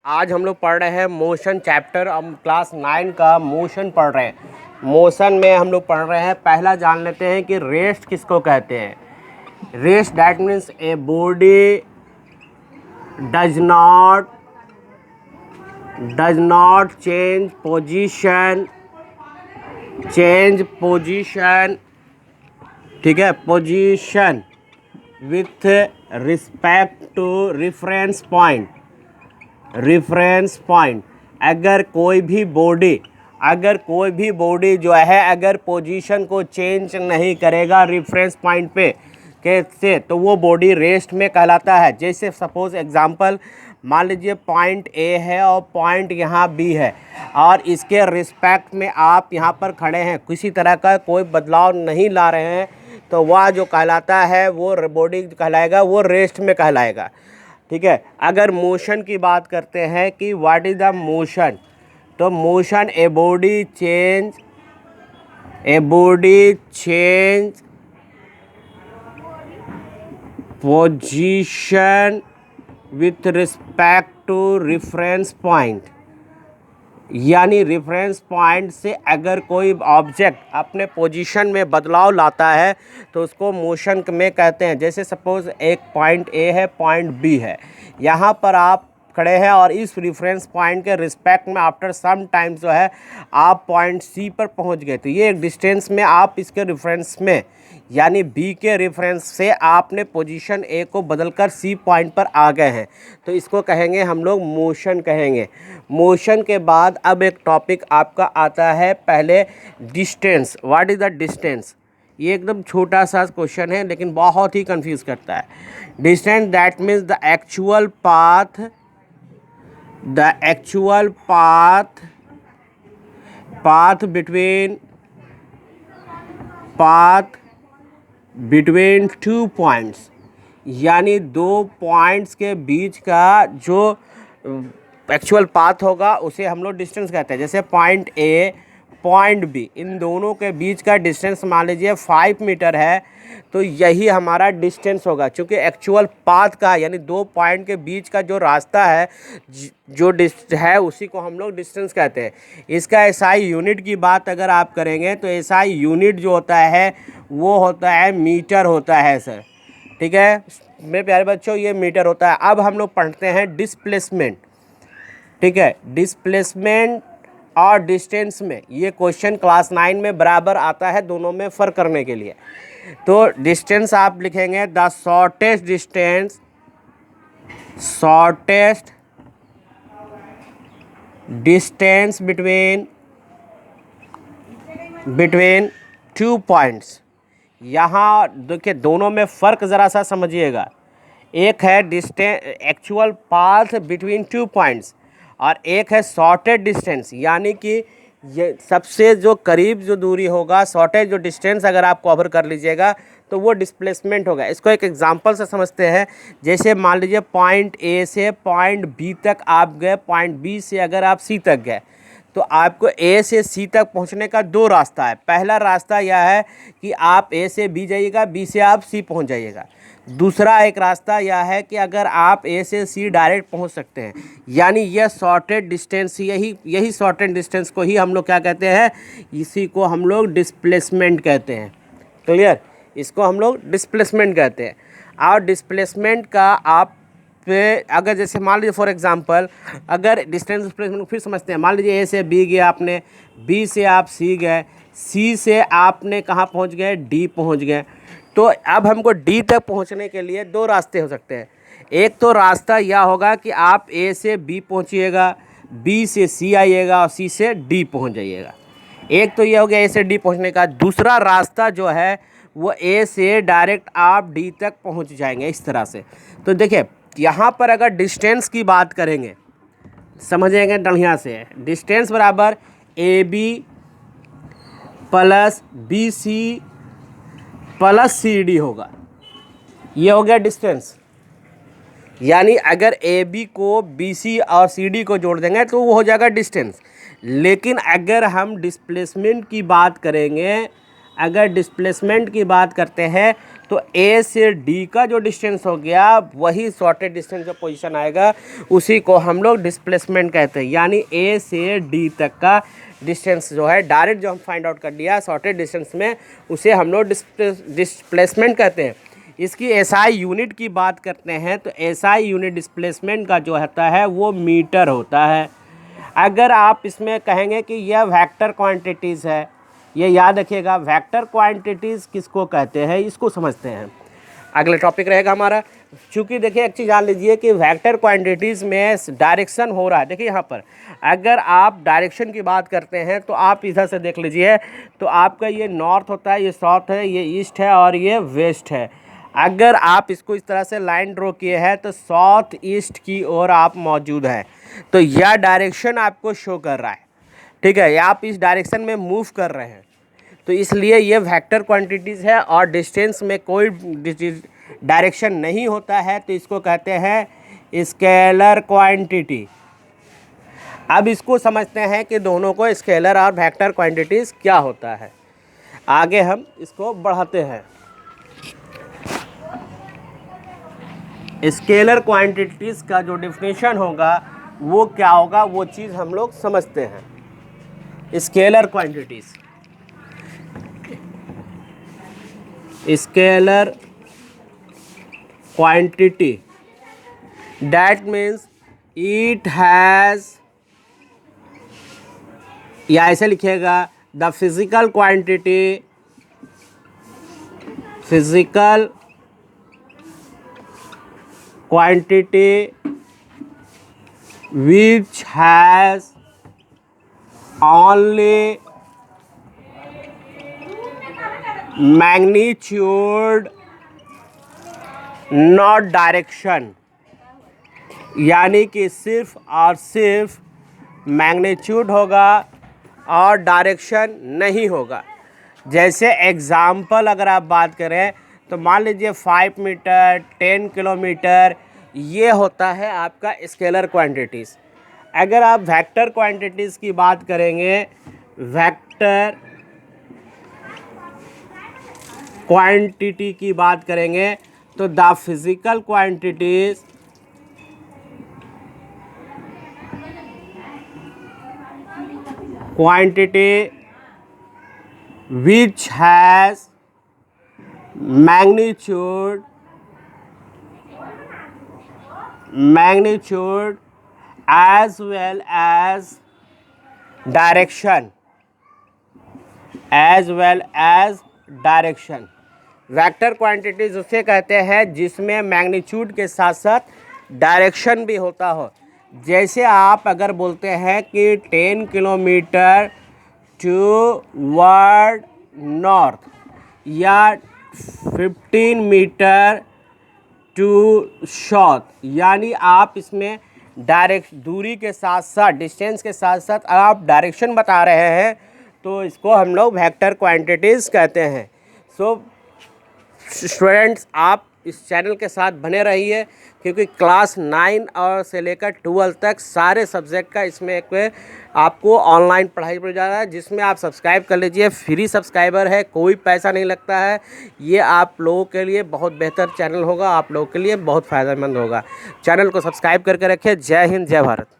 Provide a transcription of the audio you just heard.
आज हम लोग पढ़ रहे हैं मोशन चैप्टर। हम क्लास 9 का मोशन पढ़ रहे हैं। मोशन में हम लोग पढ़ रहे हैं, पहला जान लेते हैं कि रेस्ट किसको कहते हैं। Rest that means a body does not change position, ठीक है, position with respect to reference point. अगर कोई भी बॉडी जो है अगर पोजीशन को चेंज नहीं करेगा रेफरेंस पॉइंट पे कैसे, तो वो बॉडी रेस्ट में कहलाता है। जैसे सपोज एग्जांपल मान लीजिए पॉइंट ए है और पॉइंट यहाँ बी है और इसके रिस्पेक्ट में आप यहाँ पर खड़े हैं, किसी तरह का कोई बदलाव नहीं ला रहे हैं, तो वह जो कहलाता है वो बॉडी कहलाएगा, वो रेस्ट में कहलाएगा। ठीक है। अगर मोशन की बात करते हैं कि व्हाट इज़ द मोशन, तो motion a body change position with respect to reference point. यानी रेफरेंस पॉइंट से अगर कोई ऑब्जेक्ट अपने पोजीशन में बदलाव लाता है तो उसको मोशन में कहते हैं। जैसे सपोज़ एक पॉइंट ए है, पॉइंट बी है, यहाँ पर आप खड़े हैं और इस रेफरेंस पॉइंट के रिस्पेक्ट में आफ्टर सम टाइम जो है आप पॉइंट सी पर पहुँच गए, तो ये एक डिस्टेंस में आप इसके रेफरेंस में यानी बी के रेफरेंस से आपने पोजीशन ए को बदलकर सी पॉइंट पर आ गए हैं, तो इसको कहेंगे हम लोग मोशन कहेंगे। मोशन के बाद अब एक टॉपिक आपका आता है पहले distance. What is the distance? ये एकदम छोटा सा क्वेश्चन है लेकिन बहुत ही कंफ्यूज करता है। Distance that means the actual path between two points, यानी दो पॉइंट्स के बीच का जो एक्चुअल पाथ होगा उसे हम लोग डिस्टेंस कहते हैं। जैसे पॉइंट ए पॉइंट बी, इन दोनों के बीच का डिस्टेंस मान लीजिए 5 मीटर है, तो यही हमारा डिस्टेंस होगा। क्योंकि एक्चुअल पाथ का यानी दो पॉइंट के बीच का जो रास्ता है जो है उसी को हम लोग डिस्टेंस कहते हैं। इसका एसआई यूनिट की बात अगर आप करेंगे तो एसआई यूनिट जो होता है वो होता है मीटर होता है सर। ठीक है मेरे प्यारे बच्चों, ये मीटर होता है। अब हम लोग पढ़ते हैं डिस्प्लेसमेंट। ठीक है, डिस्प्लेसमेंट और डिस्टेंस में ये क्वेश्चन क्लास 9 में बराबर आता है, दोनों में फ़र्क करने के लिए। तो डिस्टेंस आप लिखेंगे the shortest distance between two points. यहाँ देखिए दोनों में फ़र्क ज़रा सा समझिएगा। एक है actual path between two points और एक है शॉर्टेज डिस्टेंस, यानी कि ये सबसे जो करीब जो दूरी होगा, शॉर्टेज जो डिस्टेंस अगर आप कवर कर लीजिएगा तो वो डिस्प्लेसमेंट होगा। इसको एक एग्जांपल से समझते हैं। जैसे मान लीजिए पॉइंट ए से पॉइंट बी तक आप गए, पॉइंट बी से अगर आप सी तक गए, तो आपको ए से सी तक पहुंचने का दो रास्ता है। पहला रास्ता यह है कि आप ए से बी जाइएगा, बी से आप सी पहुंच जाइएगा। दूसरा एक रास्ता यह है कि अगर आप ए से सी डायरेक्ट पहुंच सकते हैं, यानी यह शॉर्टेड डिस्टेंस, यही शॉर्टेड डिस्टेंस को ही हम लोग क्या कहते हैं, इसी को हम लोग डिस्प्लेसमेंट कहते हैं। क्लियर? इसको हम लोग डिस्प्लेसमेंट कहते हैं। और डिस्प्लेसमेंट का आप अगर जैसे मान लीजिए फॉर एग्जांपल अगर डिस्टेंस डिस्प्लेसमेंट फिर समझते हैं। मान लीजिए ए से बी गए आपने, बी से आप सी गए, सी से आपने कहाँ पहुँच गए, डी पहुँच गए। तो अब हमको डी तक पहुंचने के लिए दो रास्ते हो सकते हैं। एक तो रास्ता यह होगा कि आप ए से बी पहुंचिएगा, बी से सी आइएगा और सी से डी पहुंच जाइएगा। एक तो यह हो गया ए से डी पहुंचने का। दूसरा रास्ता जो है वो ए से डायरेक्ट आप डी तक पहुंच जाएंगे, इस तरह से। तो देखिए यहाँ पर अगर डिस्टेंस की बात करेंगे, समझेंगे बढ़िया से, डिस्टेंस बराबर A B plus B C plus C D होगा। ये हो गया डिस्टेंस। यानी अगर ए बी को बी सी और सी डी को जोड़ देंगे तो वो हो जाएगा डिस्टेंस। लेकिन अगर हम डिस्प्लेसमेंट की बात करेंगे, अगर डिस्प्लेसमेंट की बात करते हैं तो ए से डी का जो डिस्टेंस हो गया वही शॉर्टेस्ट डिस्टेंस जो पोजीशन आएगा उसी को हम लोग डिस्प्लेसमेंट कहते हैं। यानी ए से डी तक का डिस्टेंस जो है डायरेक्ट जो हम फाइंड आउट कर लिया शॉर्टेस्ट डिस्टेंस में, उसे हम लोग डिस्प्लेसमेंट कहते हैं। इसकी एसआई यूनिट की बात करते हैं तो एसआई यूनिट डिस्प्लेसमेंट का जो होता है वो मीटर होता है। अगर आप इसमें कहेंगे कि यह वेक्टर क्वांटिटीज़ है, ये याद रखिएगा, वेक्टर क्वांटिटीज़ किसको कहते हैं इसको समझते हैं। अगला टॉपिक रहेगा हमारा। चूँकि देखिए एक चीज़ जान लीजिए कि वेक्टर क्वांटिटीज़ में डायरेक्शन हो रहा है। देखिए यहाँ पर अगर आप डायरेक्शन की बात करते हैं तो आप इधर से देख लीजिए, तो आपका ये नॉर्थ होता है, ये साउथ है, ये ईस्ट है और ये वेस्ट है। अगर आप इसको इस तरह से लाइन ड्रॉ किए हैं तो साउथ ईस्ट की ओर आप मौजूद हैं, तो यह डायरेक्शन आपको शो कर रहा है, ठीक है, या आप इस डायरेक्शन में मूव कर रहे हैं, तो इसलिए ये वेक्टर क्वांटिटीज़ है। और डिस्टेंस में कोई डायरेक्शन नहीं होता है तो इसको कहते हैं स्केलर क्वांटिटी। अब इसको समझते हैं कि दोनों को स्केलर और वेक्टर क्वांटिटीज़ क्या होता है। आगे हम इसको बढ़ाते हैं। स्केलर क्वांटिटीज़ का जो डेफिनेशन होगा वो क्या होगा, वो चीज़ हम लोग समझते हैं। Scalar quantities, scalar quantity that means it has, या ऐसे लिखिएगा the physical quantity, physical quantity which has only magnitude not direction, यानी कि सिर्फ और सिर्फ मैग्नीट्यूड होगा और डायरेक्शन नहीं होगा। जैसे एग्ज़ाम्पल अगर आप बात करें तो मान लीजिए 5 मीटर, 10 किलोमीटर, ये होता है आपका स्केलर क्वांटिटीज़। अगर आप वेक्टर क्वांटिटीज़ की बात करेंगे, वेक्टर क्वांटिटी की बात करेंगे तो the physical quantities quantity which has magnitude as well as direction, vector quantities उसे कहते हैं जिसमें मैग्नीट्यूड के साथ साथ डायरेक्शन भी होता हो। जैसे आप अगर बोलते हैं कि 10 किलोमीटर टू वर्ड नॉर्थ या 15 मीटर टू साउथ, यानी आप इसमें डायरेक्ट दूरी के साथ साथ, डिस्टेंस के साथ साथ आप डायरेक्शन बता रहे हैं, तो इसको हम लोग वेक्टर क्वांटिटीज़ कहते हैं। सो स्टूडेंट्स, आप इस चैनल के साथ बने रहिए क्योंकि क्लास 9 और से लेकर 12 तक सारे सब्जेक्ट का इसमें एक आपको ऑनलाइन पढ़ाई पड़ जा रहा है, जिसमें आप सब्सक्राइब कर लीजिए। फ्री सब्सक्राइबर है, कोई पैसा नहीं लगता है। ये आप लोगों के लिए बहुत बेहतर चैनल होगा, आप लोगों के लिए बहुत फ़ायदेमंद होगा। चैनल को सब्सक्राइब करके रखिए। जय हिंद, जय भारत।